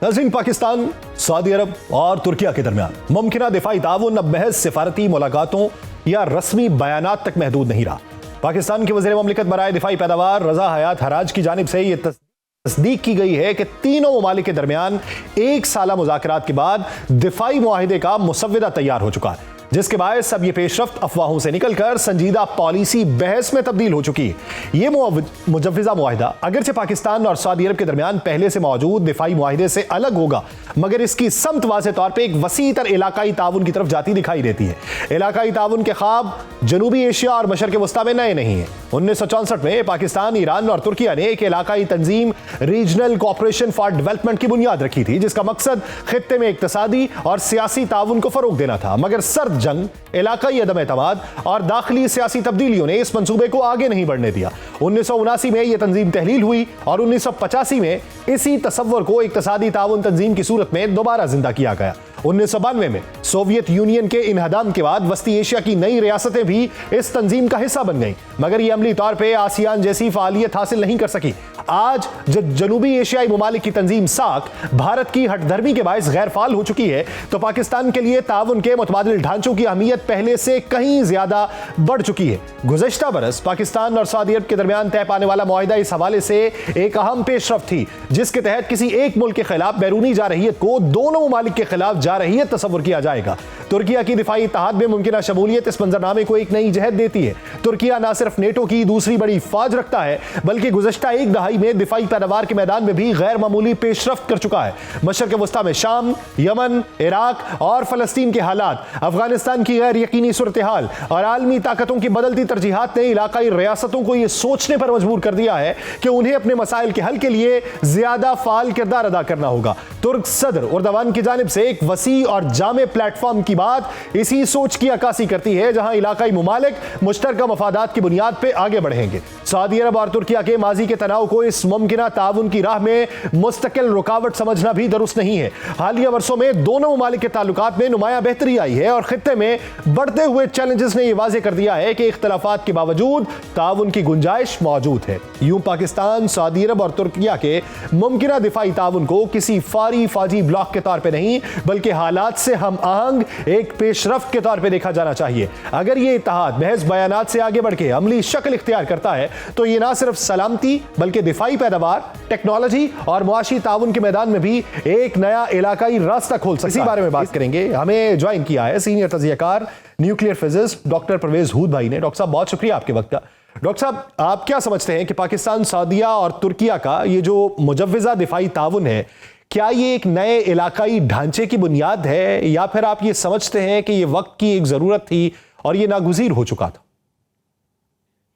नाज़रीन, पाकिस्तान, सऊदी अरब और तुर्किया के दरमियान मुमकिन दिफाई ताउन अब महज सिफारती मुलाकातों या रस्मी बयानात तक महदूद नहीं रहा। पाकिस्तान के वज़ीर ममलिकत बराए दिफाई पैदावार रजा हयात हराज की जानिब से यह तस्दीक की गई है कि तीनों ममालिक के दरमियान एक साला मुज़ाकरात के बाद दिफाई मुआहिदे का मुसव्वदा तैयार हो चुका है, जिसके बायस अब यह पेशरफ्त अफवाहों से निकलकर संजीदा पॉलिसी बहस में तब्दील हो चुकी है। ये मुजव्वज़ा मुआहिदा अगरचे पाकिस्तान और सऊदी अरब के दरमियान पहले से मौजूद दिफाई मुआहिदे से अलग होगा, मगर इसकी समत वाज़े तौर पर एक वसी तर इलाकाई ताउन की तरफ जाती दिखाई देती है। इलाकाई ताउन के ख्वाब जनूबी एशिया और मशरक़ वस्ता में नए नहीं हैं। 1964 में पाकिस्तान, ईरान और तुर्किया ने एक इलाकाई तंजीम रीजनल कोऑपरेशन फॉर डेवलपमेंट की बुनियाद रखी थी, जिसका मकसद खित्ते में इक्तसादी और सियासी ताउन को फरोग देना था। मगर सर्द जंग, इलाकाई अदम एतमाद और दाखिली सियासी तब्दीलियों ने इस मंसूबे को आगे नहीं बढ़ने दिया। 1979 में यह तंजीम तहलील हुई और 1985 में इसी तसव्वुर को इक्तसादी ताउन तंजीम की सूरत में दोबारा जिंदा किया गया। 1992 में सोवियत यूनियन के इन्हदाम के बाद वस्ती एशिया की नई रियासतें भी इस तंजीम का हिस्सा बन गईं, मगर यह अमली तौर पर आसियान जैसी फालियत हासिल नहीं कर सकी। आज जब जनूबी एशियाई ममालिक की तंजीम साक भारत की हठधर्मी के बायस गैर फाल हो चुकी है, तो पाकिस्तान के लिए ताउन के मुतबादिल ढांचों की अहमियत पहले से कहीं ज्यादा बढ़ चुकी है। गुज़श्ता बरस पाकिस्तान और सऊदी अरब के दरमियान तय पाने वाला मुआहिदा इस हवाले से एक अहम पेशरफ्त थी, जिसके तहत किसी एक मुल्क के खिलाफ बैरूनी जारहियत को दोनों ममालिक के खिलाफ जारहियत तस्वुर किया जाएगा। तुर्किया की दिफाई इत्तेहाद में मुमकिन शमूलियत इस मंजरनामे को एक नई जहत देती है। तुर्किया न सिर्फ नेटो की दूसरी बड़ी फौज रखता है, बल्कि गुज़श्ता एक दहाई में दिफाई पैदावार के मैदान में भी गैर मामूली पेशरफ्त कर चुका है। मशरक़ वस्ता में शाम, यमन, इराक और फलस्तीन के हालात, अफगानिस्तान की गैर यकीनी सूरत हाल और आलमी ताकतों की बदलती तरजीहात ने इलाकाई रियासतों को यह सोचने पर मजबूर कर दिया है कि उन्हें अपने मसाइल के हल के लिए ज्यादा फाल किरदार अदा करना होगा। तुर्क सदर उर्दवान की जानिब से एक वसी और जामे प्लेटफॉर्म की बात इसी सोच की अक्कासी करती है, जहां इलाकाई मुमालिक मुश्तरका मफादात की बुनियाद पर आगे बढ़ेंगे। सऊदी अरब और तुर्किया के माजी के तनाव को इस मुमकिना ताउन की राह में मुस्तकिल रुकावट समझना भी दुरुस्त नहीं है। हालिया वर्षों में दोनों ममालिक के ताल्लुकात में नुमाया बेहतरी आई है और खित्ते में बढ़ते हुए चैलेंजेस ने यह वाज़ेह कर दिया है कि इख्तिलाफात के बावजूद ताउन की गुंजाइश मौजूद है। यूं पाकिस्तान, सऊदी अरब और तुर्किया के मुमकिना दिफाई ताउन को किसी फारी फाजी ब्लॉक के तौर पर नहीं, बल्कि हालात से हम आहंग एक पेशरफ्त के तौर पर देखा जाना चाहिए। अगर यह इत्तेहाद महज बयानात से आगे बढ़ के अमली शक्ल इख्तियार करता है, तो यह ना सिर्फ सलामती बल्कि दिफाई पैदावार, टेक्नोलॉजी और मुआशी ताउन के मैदान में भी एक नया इलाकाई रास्ता खोल सकता है। इसी बारे में बात करेंगे। हमें ज्वाइन किया है सीनियर तज्जियाकार, nuclear physicist doctor Pervez Hoodbhoy ने। डॉक्टर साहब, बहुत शुक्रिया आपके वक्त का। डॉक्टर साहब, आप क्या समझते हैं कि पाकिस्तान, सऊदीया और तुर्किया का ये जो मुजव्वज़ा दिफाई ताउन है, क्या ये एक नए इलाकाई ढांचे की बुनियाद है, या फिर आप ये समझते हैं कि ये वक्त की एक जरूरत थी और ये नागुज़ीर हो चुका था?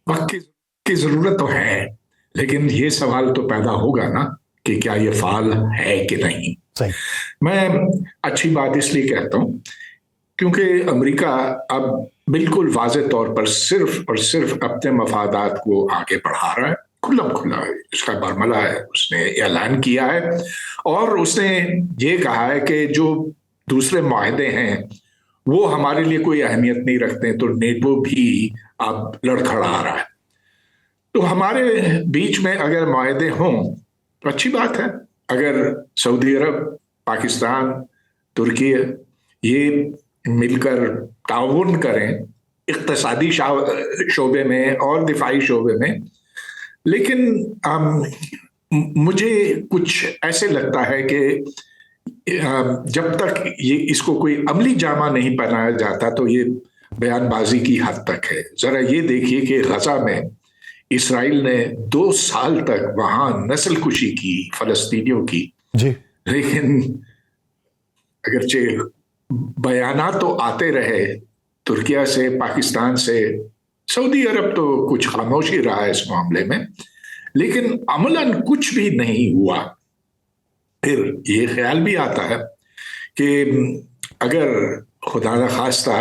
वक्त की जरूरत तो है, लेकिन ये सवाल तो पैदा होगा ना कि क्या ये फाल है कि नहीं। सही। मैं अच्छी बात इसलिए कहता हूं क्योंकि अमेरिका अब बिल्कुल वाज़ेह तौर पर सिर्फ और सिर्फ अपने मफादात को आगे बढ़ा रहा है, खुल्लम खुल्ला है, इसका बरमला है, उसने ऐलान किया है और उसने ये कहा है कि जो दूसरे मुआहदे हैं वो हमारे लिए कोई अहमियत नहीं रखते, तो नेटो भी अब लड़खड़ा रहा है। तो हमारे बीच में अगर मुआहदे हों तो अच्छी बात है। अगर सऊदी अरब, पाकिस्तान, तुर्किया ये मिलकर ताउन करें इक्तिसादी शोबे में और दिफाई शोबे में, लेकिन मुझे कुछ ऐसे लगता है कि जब तक ये इसको कोई अमली जामा नहीं पहनाया जाता तो ये बयानबाजी की हद तक है। जरा ये देखिए कि गजा में इसराइल ने 2 साल तक वहां नस्ल कुशी की फलस्तीनियों की जी, लेकिन अगरचे बयाना तो आते रहे तुर्किया से, पाकिस्तान से, सऊदी अरब तो कुछ खामोशी रहा है इस मामले में, लेकिन अमलन कुछ भी नहीं हुआ। फिर ये ख्याल भी आता है कि अगर खुदा न खास्ता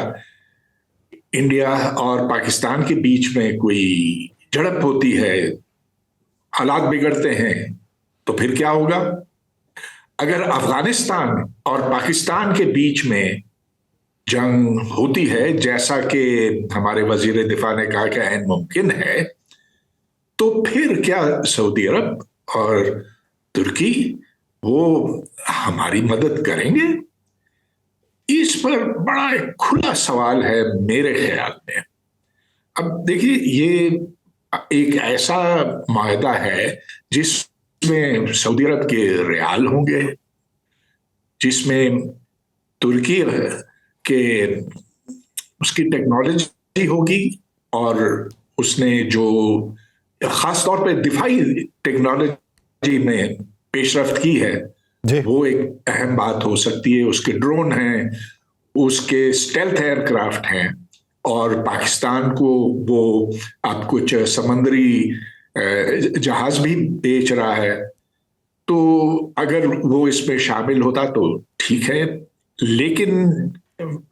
इंडिया और पाकिस्तान के बीच में कोई झड़प होती है, हालात बिगड़ते हैं, तो फिर क्या होगा? अगर अफगानिस्तान और पाकिस्तान के बीच में जंग होती है, जैसा कि हमारे वजीर दिफा ने कहा कि ऐन मुमकिन है, तो फिर क्या सऊदी अरब और तुर्की وہ ہماری مدد کریں گے؟ اس پر بڑا ایک کھلا سوال ہے میرے خیال میں. اب دیکھیے یہ ایک ایسا معاہدہ ہے جس میں سعودی عرب کے ریال ہوں گے، جس میں ترکی کے اس کی ٹیکنالوجی ہوگی، اور اس نے جو خاص طور پہ دفاعی ٹیکنالوجی میں پیش رفت کی ہے جی وہ ایک اہم بات ہو سکتی ہے. اس کے ڈرون ہیں، اس کے اسٹیلتھ ایئر کرافٹ ہیں، اور پاکستان کو وہ اب کچھ سمندری جہاز بھی بیچ رہا ہے. تو اگر وہ اس میں شامل ہوتا تو ٹھیک ہے، لیکن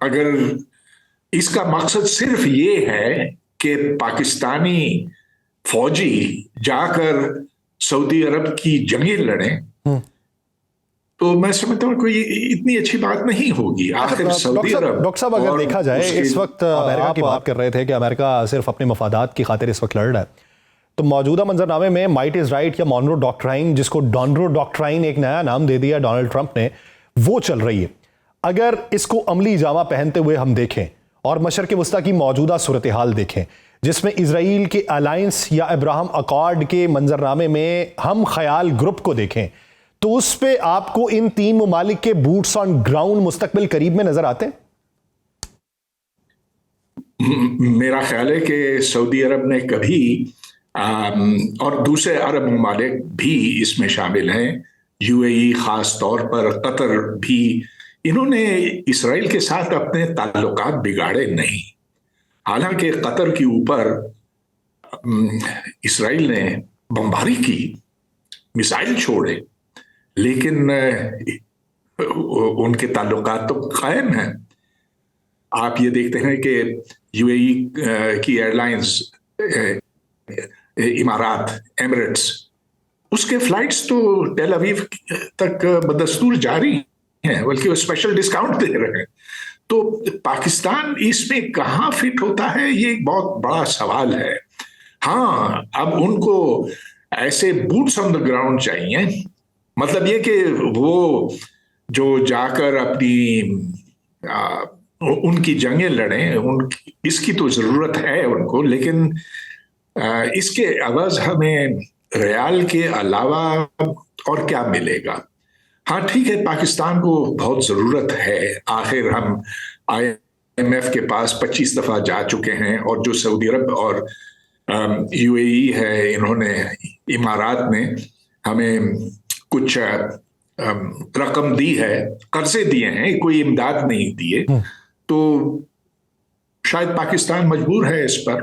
اگر اس کا مقصد صرف یہ ہے کہ پاکستانی فوجی جا کر سعودی عرب کی جنگیں لڑیں، تو میں سمجھتا ہوں کوئی اتنی اچھی بات نہیں ہوگی. آخر سعودی عرب ڈاکٹر صاحب اگر دیکھا جائے اس وقت امریکہ کی بات کر رہے تھے کہ امریکہ صرف اپنے مفادات کی خاطر اس وقت لڑ رہا ہے، تو موجودہ منظرنامے میں مائٹ از رائٹ یا مونرو ڈاکٹرائن، جس کو ڈونرو ڈاکٹرائن ایک نیا نام دے دیا ڈونلڈ ٹرمپ نے، وہ چل رہی ہے. اگر اس کو عملی جامہ پہنتے ہوئے ہم دیکھیں اور مشرق وسطیٰ کی موجودہ صورتحال دیکھیں، جس میں اسرائیل کے الائنس یا ابراہم اکارڈ کے منظرنامے میں ہم خیال گروپ کو دیکھیں، تو اس پہ آپ کو ان تین ممالک کے بوٹس آن گراؤنڈ مستقبل قریب میں نظر آتے ہیں؟ میرا خیال ہے کہ سعودی عرب نے کبھی اور دوسرے عرب ممالک بھی اس میں شامل ہیں، یو اے ای خاص طور پر، قطر بھی، انہوں نے اسرائیل کے ساتھ اپنے تعلقات بگاڑے نہیں. حالانکہ قطر کے اوپر اسرائیل نے بمباری کی، میزائل چھوڑے، لیکن ان کے تعلقات تو قائم ہیں. آپ یہ دیکھتے ہیں کہ یو اے ای کی ایئر لائنز امارات ایمریٹس، اس کے فلائٹس تو ٹیل اویو تک بدستور جاری ہیں، بلکہ وہ اسپیشل ڈسکاؤنٹ دے رہے ہیں. تو پاکستان اس میں کہاں فٹ ہوتا ہے، یہ ایک بہت بڑا سوال ہے. ہاں اب ان کو ایسے بوٹس آن دا گراؤنڈ چاہیے، مطلب یہ کہ وہ جو جا کر اپنی ان کی جنگیں لڑیں، اس کی تو ضرورت ہے ان کو، لیکن اس کے عوض ہمیں ریال کے علاوہ اور کیا ملے گا؟ ہاں ٹھیک ہے، پاکستان کو بہت ضرورت ہے. آخر ہم آئی ایم ایف کے پاس 25 دفعہ جا چکے ہیں، اور جو سعودی عرب اور یو اے ای ہے، انہوں نے، امارات نے ہمیں کچھ رقم دی ہے، قرضے دیے ہیں، کوئی امداد نہیں دیے. تو شاید پاکستان مجبور ہے اس پر.